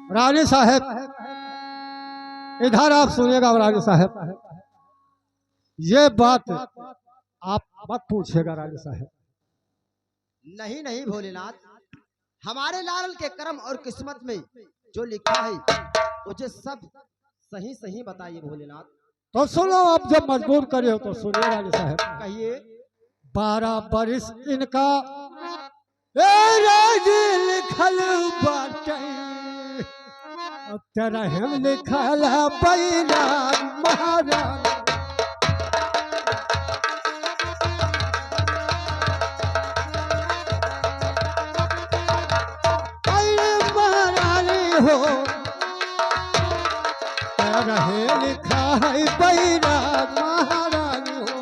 रानी साहब इधर आप सुनिएगा रानी साहब, ये बात आप मत पूछिएगा रानी साहब। नहीं नहीं भोलेनाथ, हमारे लाल के कर्म और किस्मत में जो लिखा है मुझे सब सही सही बताइए भोलेनाथ। तो सुनो, आप जब मजबूर करे हो तो सुनिए रानी साहब। कहिए। 12 बरिस इनका ए राजी लिखल बाटे, अब तेरा हम लिखल है बैरा महाराज। हो रहे लिखा है बैरा महारानी हो,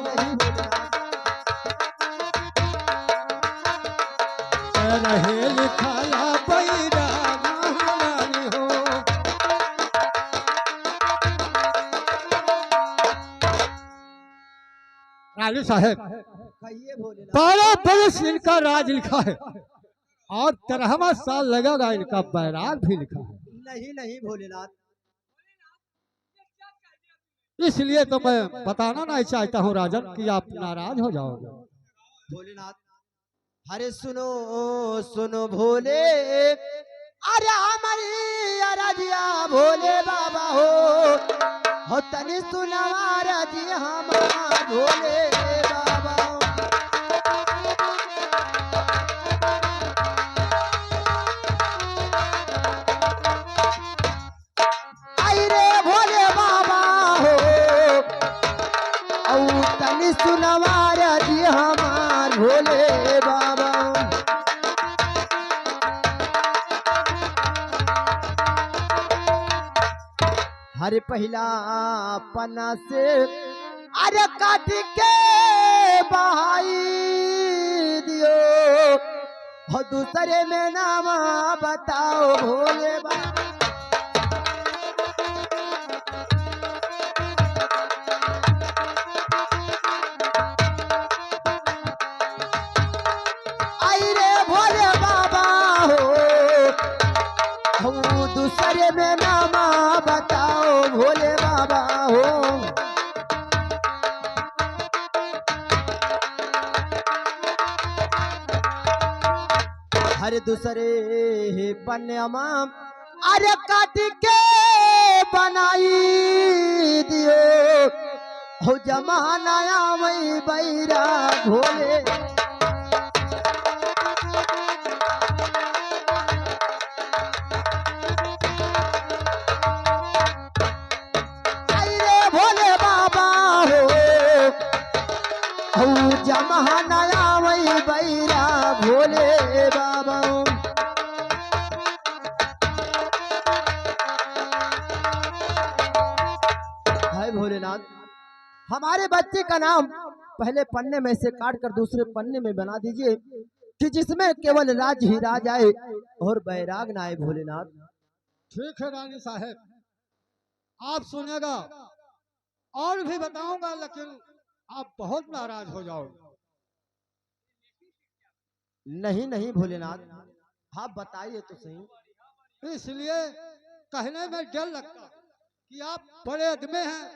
रहे लिखा है बैरा महारानी हो। रानी साहब कहिए भोलेनाथ। 12 बरस इनका राज लिखा है और 13वां साल लगेगा इनका बैराग भी लिखा है। नहीं नहीं भोलेनाथ, इसलिए तो मैं बताना नहीं चाहता हूँ राजन कि आप नाराज हो जाओगे। भोलेनाथ अरे सुनो सुनो भोले, अरे हमारी अरजिया भोले बाबा हो तनी सुनवा रजी हमारा भोले बाबा। आई रे भोले बाबा हो तनी सुनवा रजी हमार भोले बाबा। हरे पहला पन्ना से अरे काट के बहाई दियो, हो दूसरे में नाम बताओ भोले बाबा। आई रे भोले बाबा हो दूसरे में नाम बताओ भोले बाबा हो। हर दूसरे पन्यामा अरे काट के बनाई दियो, हो जमानाया वही बैरा भोले। जमानाया वही बैरा भोले बाबा। हाय भोलेनाथ, हमारे बच्चे का नाम पहले पन्ने में से काट कर दूसरे पन्ने में बना दीजिए कि जिसमें केवल राज ही राज आए और बैराग ना आए भोलेनाथ। ठीक है रानी साहब, आप सुनेगा और भी बताऊंगा, लेकिन आप बहुत नाराज हो जाओगे। नहीं नहीं भोलेनाथ, आप बताइए तो सही। इसलिए कहने में डर लगता कि आप बड़े आदमी हैं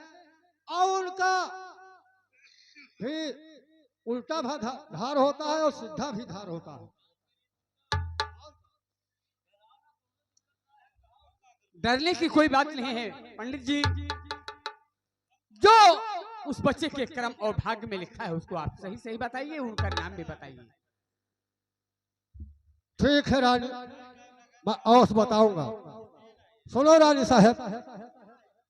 और उनका भी उल्टा भी धार होता है और सीधा भी धार होता है। डरने की कोई बात नहीं है पंडित जी, जो उस बच्चे के कर्म और भाग्य में लिखा है उसको आप सही सही बताइए, उनका नाम भी बताइए। ठीक है रानी, मैं और बताऊंगा। सुनो रानी साहब,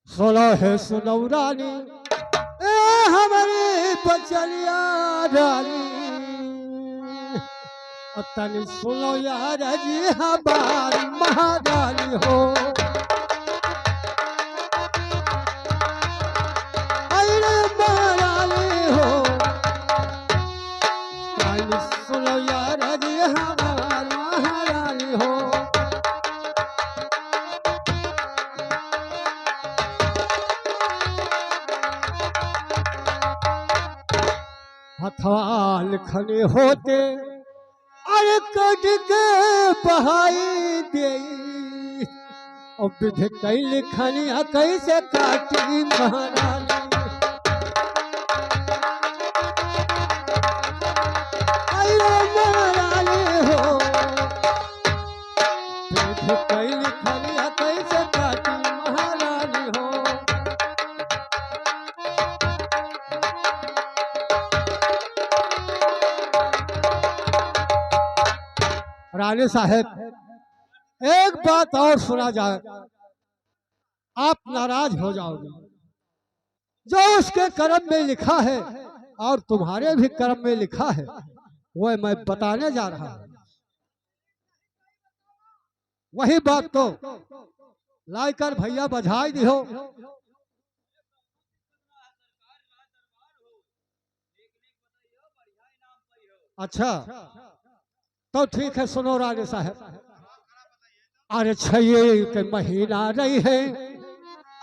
सुनो है सुनो रानी, ए हमारी बचलिया रानी, तनी सुनो यार जी हमारी महारानी हो। अरे महारानी हो, तनी सुनो यार जी हमारी महारानी हो। हथवाल खने होते अरे कट के बहाई दे, और विधि कई लिखनिया कैसे काटी महारानी। अयो महारानी हो, विधि कई लिखनिया कैसे काटी महारानी हो। रानी साहब एक बात और सुना जाए, आप नाराज हो जाओगे। जो उसके कर्म में लिखा है और तुम्हारे भी कर्म में लिखा है वह मैं बताने जा रहा हूं। वही बात तो लाकर भैया बधाई दिहो। अच्छा तो ठीक है, सुनो राजे साहब। अरे छये के महीना रही है,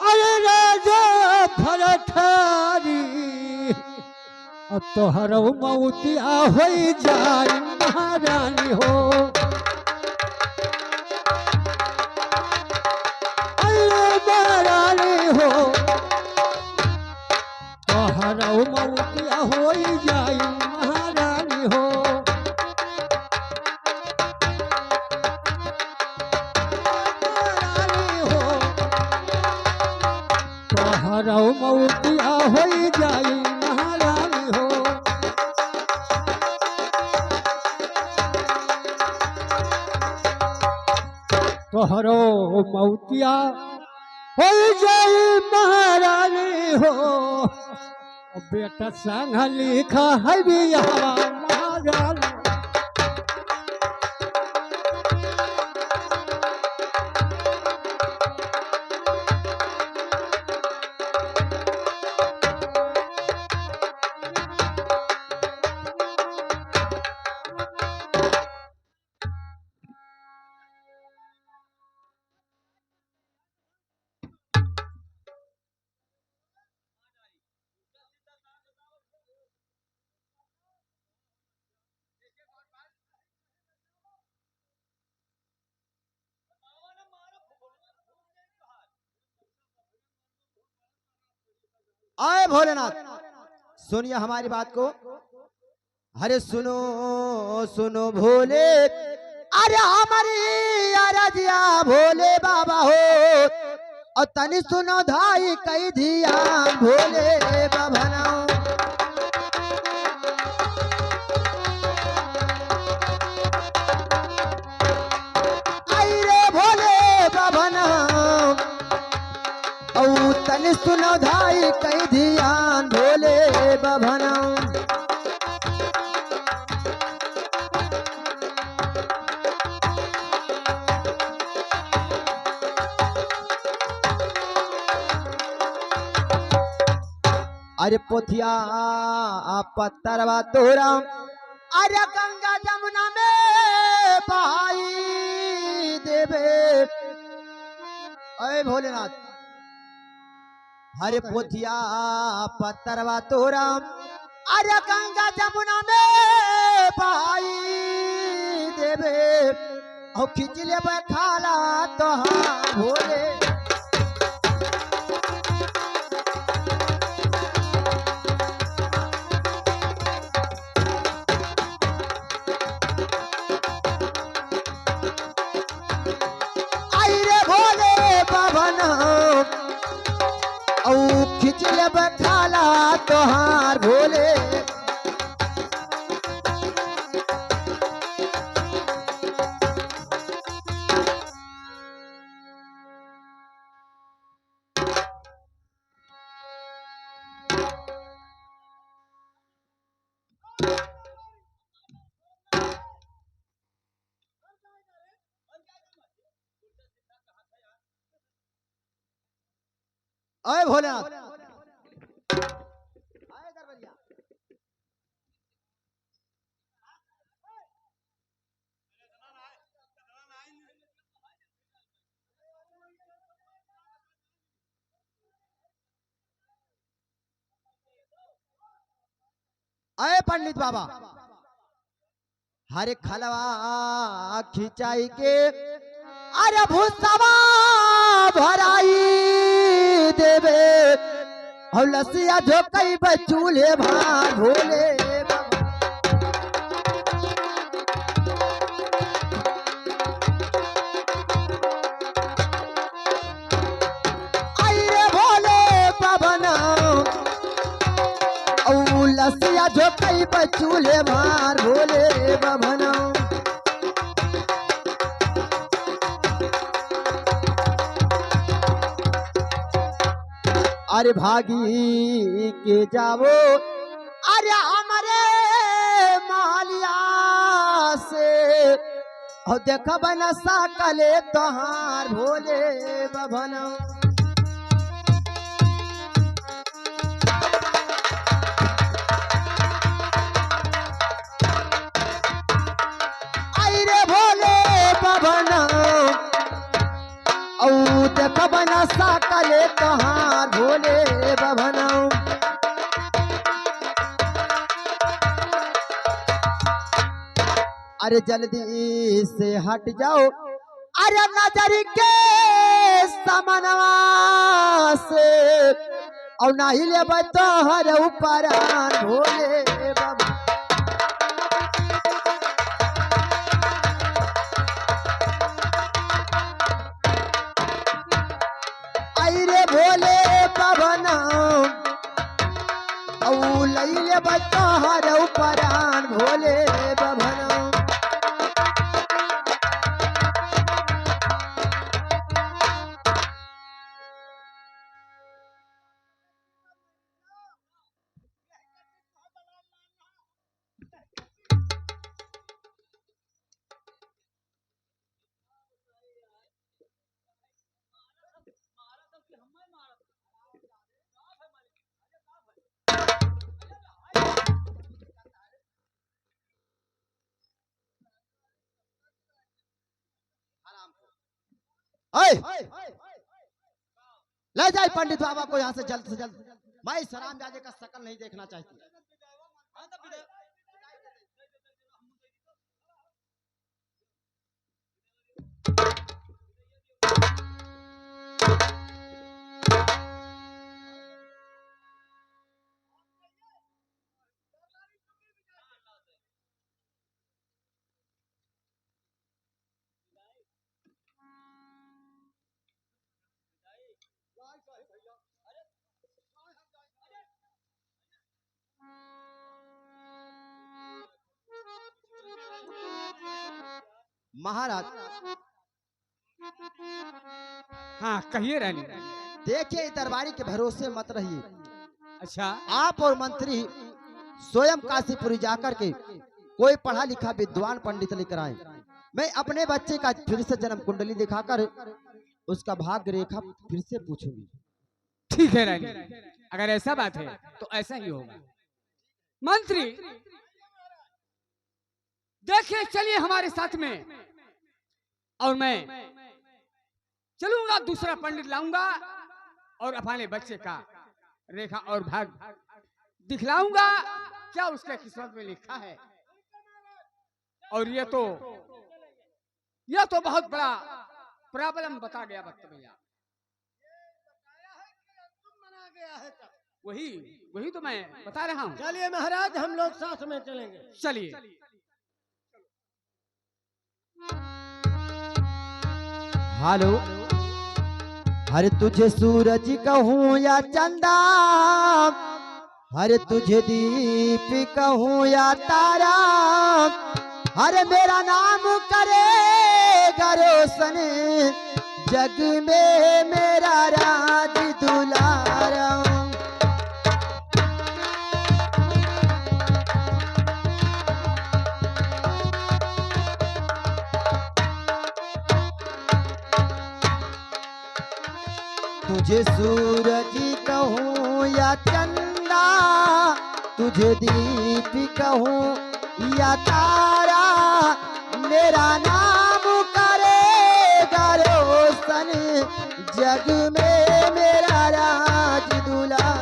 अरे राजा भरथारी, अब तो हर मौतिया हो जाए महारानी हो। अरे महारानी हो, तो हर मौतिया हो जाए महारानी हो। हरौ मौतिया हो जाई महारानी हो। तोहरो मौतिया हो जाई महारानी हो। बेटा संग लिखा है बिया महारानी। आए भोलेनाथ, सुनिए हमारी बात को। अरे सुनो सुनो भोले, अरे हमारी अरजिया भोले बाबा हो। और तनी सुनो धाई कई धिया भोले बाबा ना। आई रे भोले बाबा ना, औ तनि सुनो धाई कई ध्यान भोले बभना। अरे पोथिया पत्थरवा तोरा, अरे गंगा जमुना में बहाई देवे। अरे भोलेनाथ, हरे पोथिया पत्थरवा तोरा, अरे गंगा जमुना में बहाई देवे। और खींच ले खाला तो हाँ भोले। आई रे भोले पवन, औ खिंच ले खाला तोहार भोले। अय भोलेनाथ, अय पंडित बाबा, हरे खलवा खिंचाई के, अरे भूसवा भराई देवे और लसिया जो कई बचूले भार भोले आई रे भोले पवन और लसिया जो कई बचूले भार भोले बभना अरे भागी के जावो अरे हमारे मालिया से और देख बना सकले तोहार भोले बभना आई रे भोले बभना औ देख बना सकले तोहार भोले बभना अरे जल्दी से हट जाओ अरे नजर के समनवा से और नहीं ले तोहर ऊपर भोले बभना रे भोले पवन औ लैले बतहर उपरान भोले बभन ले जाए पंडित बाबा को यहाँ से जल्द मैं इस हराम जादे का शकल नहीं देखना चाहती। महाराज हाँ कहिए रानी। देखिए दरबारी के भरोसे मत रहिए। अच्छा आप और मंत्री स्वयं काशीपुरी जाकर के कोई पढ़ा लिखा विद्वान पंडित लेकर आए। मैं अपने बच्चे का फिर से जन्म कुंडली दिखाकर उसका भाग्य रेखा फिर से पूछूंगी। ठीक है रानी, अगर ऐसा बात है तो ऐसा ही होगा। मंत्री देखिए चलिए हमारे साथ में, और मैं चलूंगा दूसरा पंडित लाऊंगा और अपने बच्चे का रेखा और भाग दिखलाऊंगा क्या उसके किस्मत में लिखा है। और ये तो बहुत बड़ा प्रॉब्लम बता गया भक्त भैया। वही तो मैं बता रहा हूँ। चलिए महाराज हम लोग साथ में चलेंगे। चलिए हेलो, हरे तुझे सूरज कहूँ या चंदा, हरे तुझे दीप कहूँ या तारा, हरे मेरा नाम करेगा रोशन जग में मेरा राज दुलारा। तुझे सूरज कहूँ या चंदा, तुझे दीप कहूँ या तारा, मेरा नाम करेगा रोशन जग में मेरा राज दुलारा।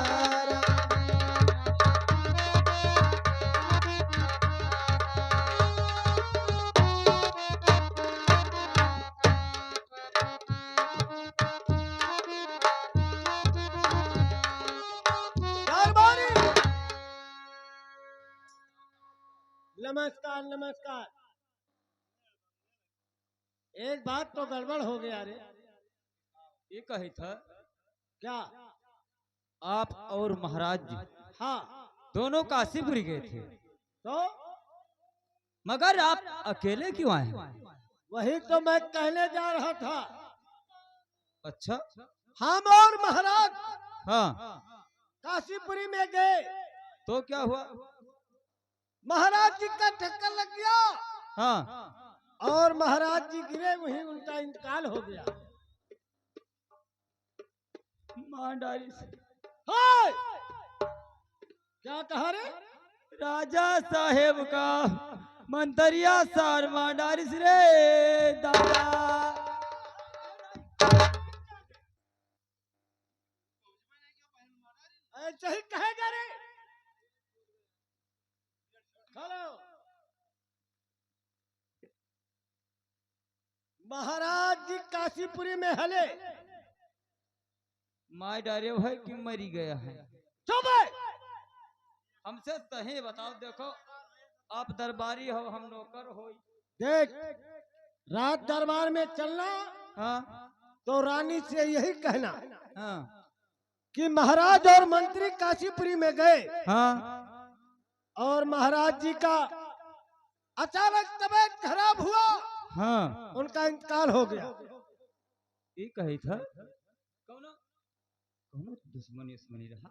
नमस्कार नमस्कार। एक बात तो गड़बड़ हो गया रे। ये कही था क्या? आप और महाराज जी हाँ दोनों काशीपुरी गए थे, तो मगर आप अकेले क्यों आए? वही तो मैं कहने जा रहा था। अच्छा। हम और महाराज हाँ, काशीपुरी में गए। तो क्या हुआ? महाराज जी का ठक्कर लग गया हाँ, और महाराज जी गिरे, वहीं उनका इंतकाल हो गया। मांडारी से हाय! क्या कहा रे? राजा साहेब का मंतरिया सार मांडारी से रे दादा। ऐसे ही कहेगा रे। हेलो, महाराज जी काशीपुरी में हले। माई डारे भाई क्यों मरी गया है? चुप है। हमसे सही बताओ। देखो, आप दरबारी हो, हम नौकर हो। देख, रात दरबार में चलना हाँ तो रानी से यही कहना हाँ कि महाराज और मंत्री काशीपुरी में गए हाँ और महाराज जी का अचानक तबीयत खराब हुआ, हाँ। उनका इंतकाल हो गया। ये कही था कौनो कौनो दुश्मनी रहा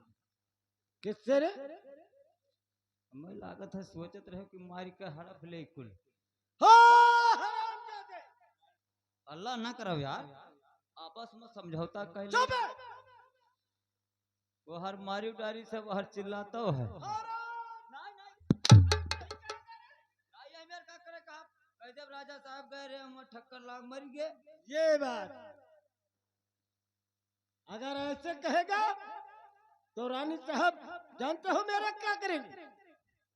किससे रे? हमें लागत है, सोचत रहे कि मार के हड़प ले कुल। हाँ, हरामजादे। अल्लाह ना करो यार, आपस में समझौता कर ले। चुप है। वो हर मारी उडारी सब हर चिल्लाता है। जब राजा साहब गए रहे, हम ठक्कर लाग मर गए। ये बात अगर ऐसे कहेगा तो रानी साहब जानते हो मेरा क्या करेंगे?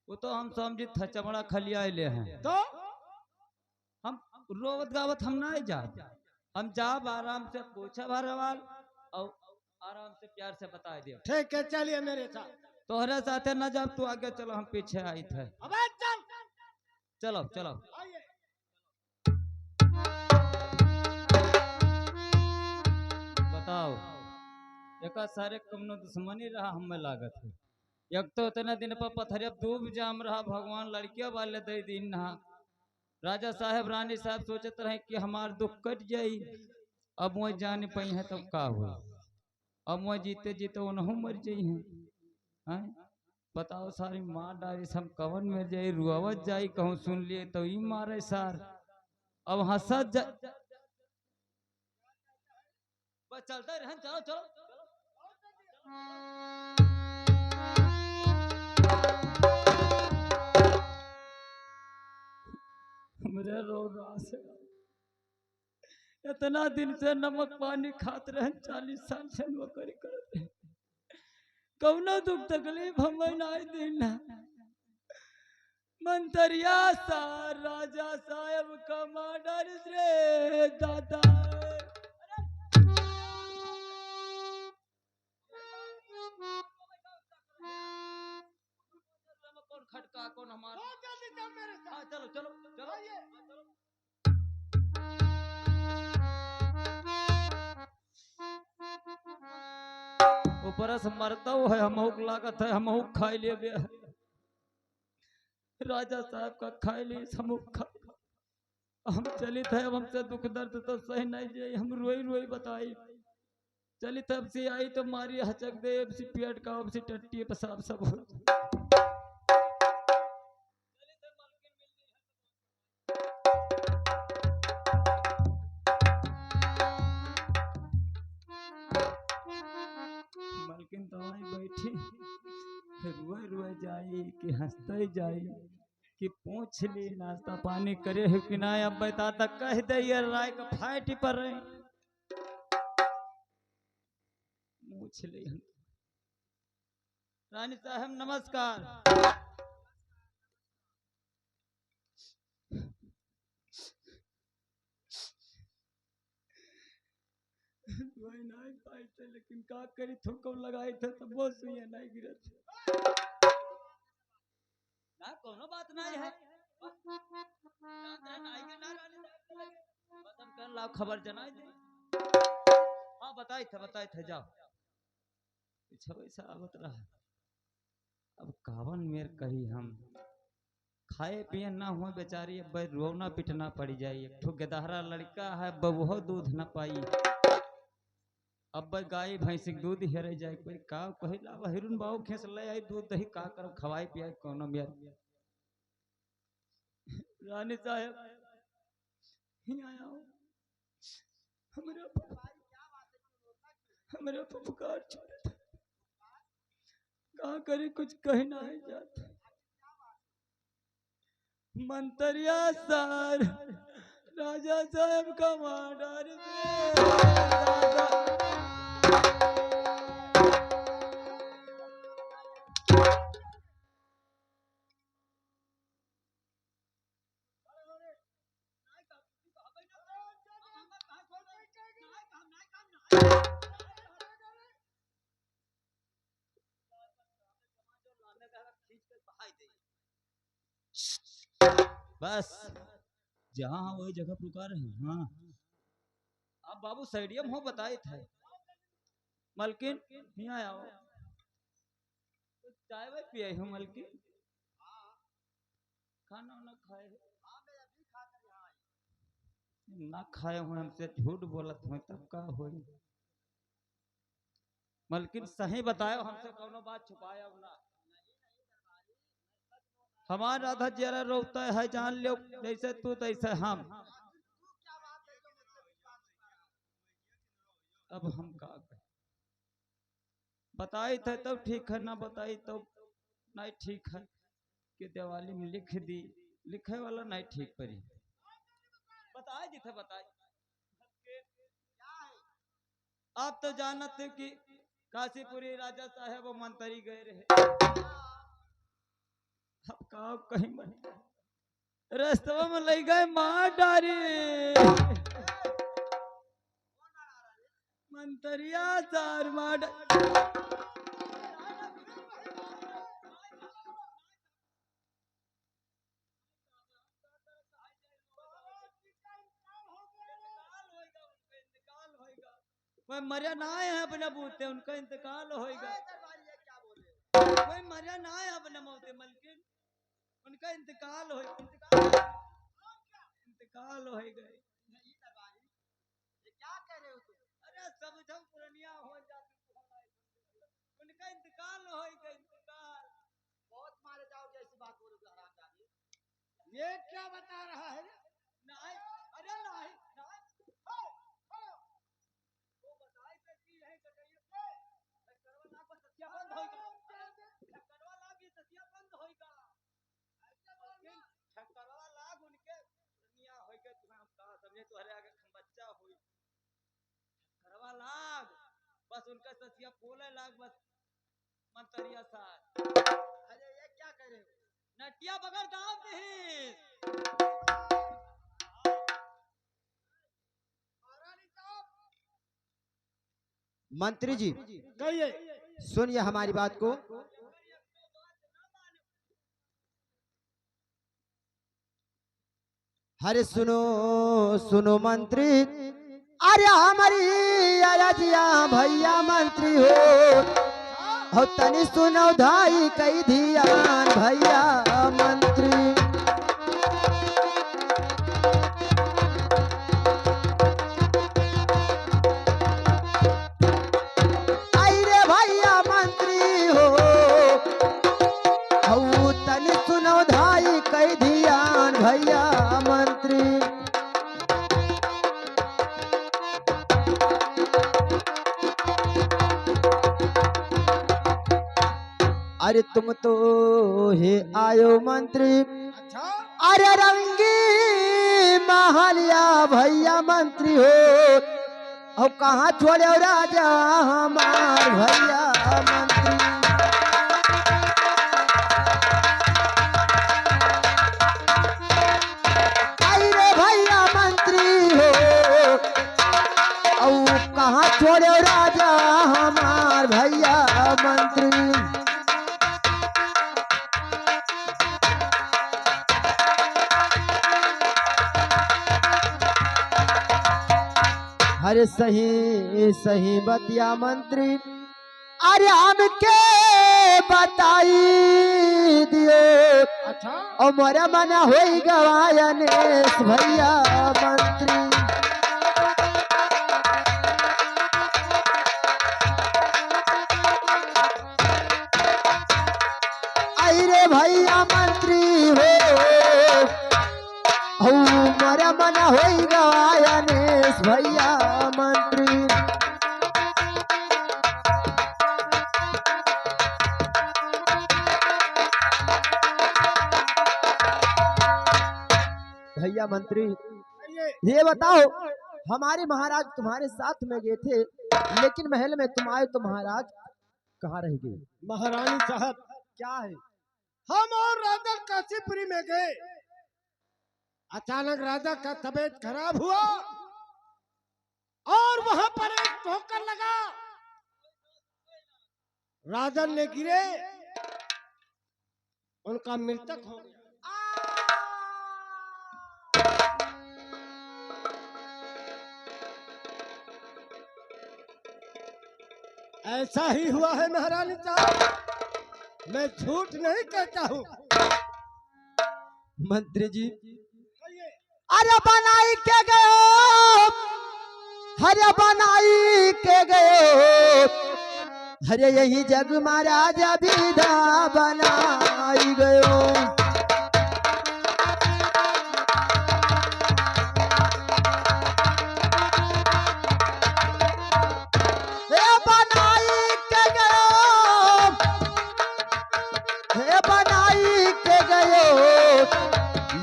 वो तो हम समझे था चमड़ा खलिया ले हैं, तो हम रोवत गावत हम ना जाए। हम जाब आराम से पूछा भरवाल और आराम से प्यार से बता दिया। ठीक है, चलिए मेरे साथ। तोहरे साथे न जब तू आगे चलो, हम पीछे आई थे। अबे चल। चलो चलो। आइए। बताओ, एक सारे कमनो दुश्मनी रहा हमें लागत है। एक तो इतने दिन पर पथरिया डूब जाम रहा, भगवान लड़कियों वाले दे दिन नहा। राजा साहब रानी साहब सोचते रहे कि हमार दुख कट जाई। अब वो जान पाई है तब का हुआ। अब वो जीते जीते उन्हों मर जाई हैं। बताओ, सारी माँ डारी सब कवन में जाई, रुआवत जाई, कहूँ सुन लिए तो ही मारे सार। अब हंसत जा बस चलते रहे। चलो चलो मेरे रो रहा से इतना दिन से नमक पानी खाते रहे, 40 साल से नौकरी करते, कौनो दुख तकलीफ हमें ना दिन। मंतरिया सा राजा साहब का मर्डर रे दादा। कौन खटका कौन हमारा? जल्दी चल मेरे साथ। हाँ, चलो चलो चलो। ऊपर से मरता है, हमहू लागत है, हमहू खाई ले बे। राजा साहब का खाई ले, हमहू खा। हम चली थे, अब हमसे दुख दर्द तो सही नहीं जाए, हम रोई रोई बताई। चली तब से आई तो मारी हचक दे, अब से पेट का, अब से टट्टी पेशाब सब हो। मालकिन तो आई बैठी, रुए रुए जाई कि हंसते जाई कि पूछ ली नाश्ता पानी करे है कि ना। अब बता तक कह दे ये राय का फाइट पर रहे पूछ ली। रानी साहब नमस्कार। नहीं पाई थे, लेकिन का करी थुको लगाई थे तो बहुत सुइया नहीं गिरत ना। कोनो बात नहीं है, लाओ खबर जनाई दे। हाँ बताई थे जाओ पीछे वैसा आवत रहा। अब कावन मेर कही हम खाए पिए ना हो बेचारी, अब रोना पिटना पड़ जाए। एक ठो गेदहरा लड़का है, बबुहो दूध न पाई। अब गाय भैंस के दूध हेरे जाए कोई का कहिला हिरुन बाऊ खेस ले आई दूध दही का कर खवाई पियाई कोनो मेर। रानी साहब ही आया हूं, हमारा पुकार छोड़े थे। कहाँ करे कुछ कहना है जाता। मंतरिया सार राजा साहब का माडर बस जहाँ वही जगह पुकार है। हाँ आप बाबू स्टेडियम हो बताए थे मलकिन यहाँ आओ तो चाय वाय पिए हो मलकिन, खाना वाना खाए ना खाए हुए हमसे झूठ बोलत हुए तब का हो। मलकिन सही बतायो हमसे कोनो बात छुपाया ना। हमारा आधा जरा रोता है जान लो जैसे तू तैसे हम। अब हम का बताई थे तब ठीक है, ना बताई तो नहीं ठीक है कि दिवाली में लिख दी लिखे वाला नहीं ठीक पड़ी। बताए जी थे बताए। आप तो जानते कि काशीपुरी राजा साहेब वो मंत्री गए रहे। अब का कहीं रास्ते में ले गए मार डारी मंतरिया सार मार कोई मरिया ना है अपने बूते उनका इंतकाल होएगा। कोई मरिया ना है अपने मौते मलकिन उनका इंतकाल हो इंतकाल हो गए। क्या कह रहे हो तुम? अरे समझो पुरनिया हो जाती उनका इंतकाल हो गया। इंतकाल बहुत मारे जाओगे ऐसी बात बोलो हरामजादी। ये क्या बता रहा है? नहीं अरे नहीं वो बताए थे कि यही कटैया करवा लाग सत्या बंद होएगा। करवा लाग ये सत्या बंद होएगा। करवा लाग उनके दुनिया होएगा। तुम्हें हम कहा समझे तुम्हारे आगे बच्चा हुई करवा लाग बस उनका सत्या खोले लाग बस मंतरिया साथ। अरे ये क्या कह रहे हो? नटिया बगैर दाव नहीं। मंत्री जी कहिए। सुनिए हमारी बात को। अरे सुनो सुनो मंत्री, अरे हमारी अरजिया भैया मंत्री हो तनी सुनो धाई कई धियान भैया मंत्री। आई रे भैया मंत्री हो तनी सुनो धाई कई धियान भैया मंत्री। अरे तुम तो हे आयो मंत्री, अच्छा अरे रंगी महलिया भैया मंत्री हो कहाँ छोड़े राजा हमार भैया मंत्री। आई रे भैया मंत्री हो कहाँ छोड़े राजा हमार भैया मंत्री। अरे सही सही बतिया मंत्री, अरे हमके बताई दियो, अच्छा और मोरा मना होई गवायनेश भैया मंत्री। आई रे भैया मंत्री हो मोरा मना होई गवायनेश भैया मंत्री। भैया मंत्री ये बताओ, हमारे महाराज तुम्हारे साथ में गए थे, लेकिन महल में तुम आए तो महाराज कहाँ रह गए? महारानी साहब, क्या है? हम और राजा काशीपुरी में गए, अचानक राजा का तबीयत खराब हुआ और वहां पर एक ठोकर लगा, राजन ने गिरे, उनका मृतक हो गया। ऐसा ही हुआ है महारानी साहब, मैं झूठ नहीं कहता हूँ। मंत्री जी अरे बनाई के गयो, अरे बनाई के गयो, अरे यही जग महाराजा विधा बनाई गयो।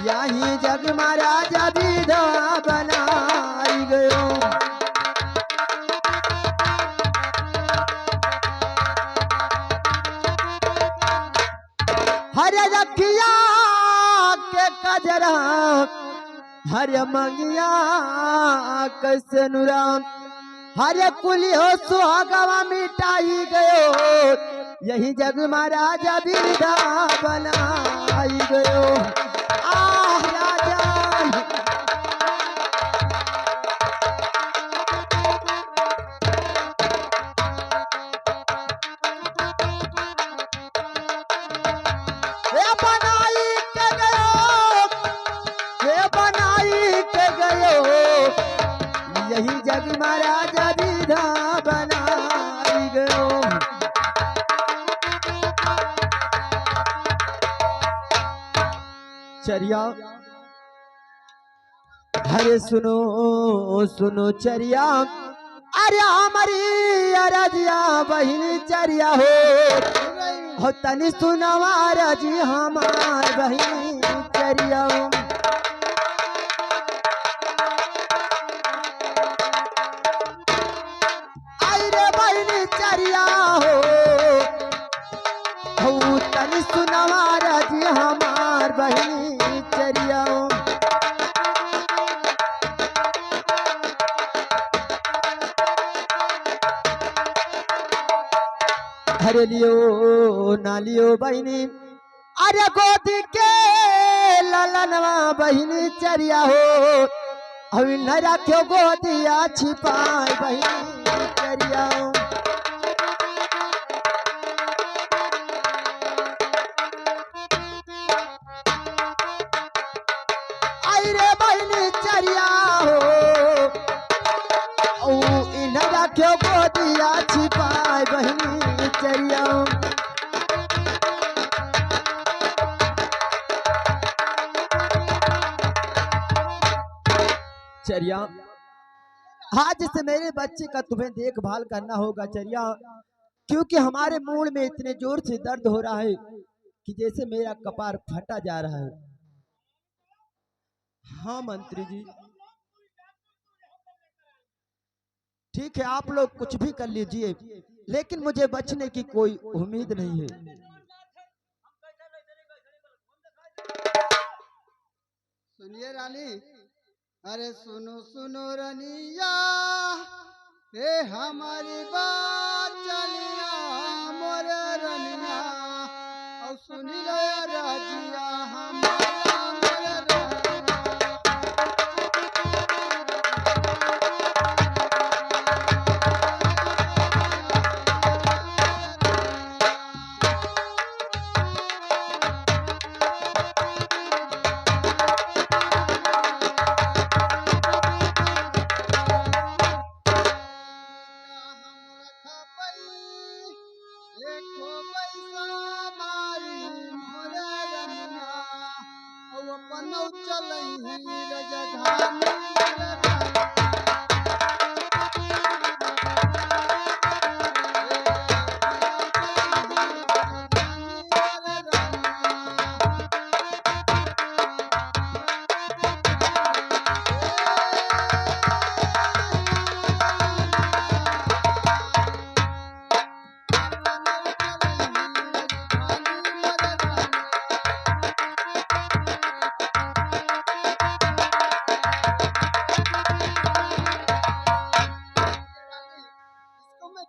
यही जग महाराजा विधा बनाई गयो। हरे रखिया के कजरा, हरे मंगिया कैसे नुराम, हरे कुलियो सुहागवा मिटाई गयो, यही जग महाराजा विधा बनाई गयो। यही जग महाराजा विधा बनाई गयो। चरिया अरे सुनो सुनो चरिया, अरे हमारी अरजिया बहिनी चरिया हो तनी सुनवा रजी हमार बहिनी चरिया। हो तनी सुनवा रजी हमार बहिनी चरिया। अरे लियो ना लियो बहिनी, अरे गोदी के ललनवा बहिनी चरिया हो, अभी न रखो गोदिया छिपाई बहिनी चरिया। रे बहिनी चरिया हो इन रखो गोदिया छिपाई बहिनी चरिया। चरिया आज से मेरे बच्चे का तुम्हें देखभाल करना होगा चरिया, क्योंकि हमारे मूड में इतने जोर से दर्द हो रहा है कि जैसे मेरा कपार फटा जा रहा है। हाँ मंत्री जी ठीक है, आप लोग कुछ भी कर लीजिए, लेकिन मुझे बचने की कोई उम्मीद नहीं है। सुनिए रानी, अरे सुनो सुनो रनिया, हे हमारी बात चलिया मोर रनिया, और सुनी लो राजिया हमारा मोर रनिया।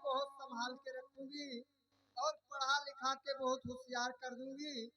बहुत संभाल के रखूंगी और पढ़ा लिखा के बहुत होशियार कर दूंगी।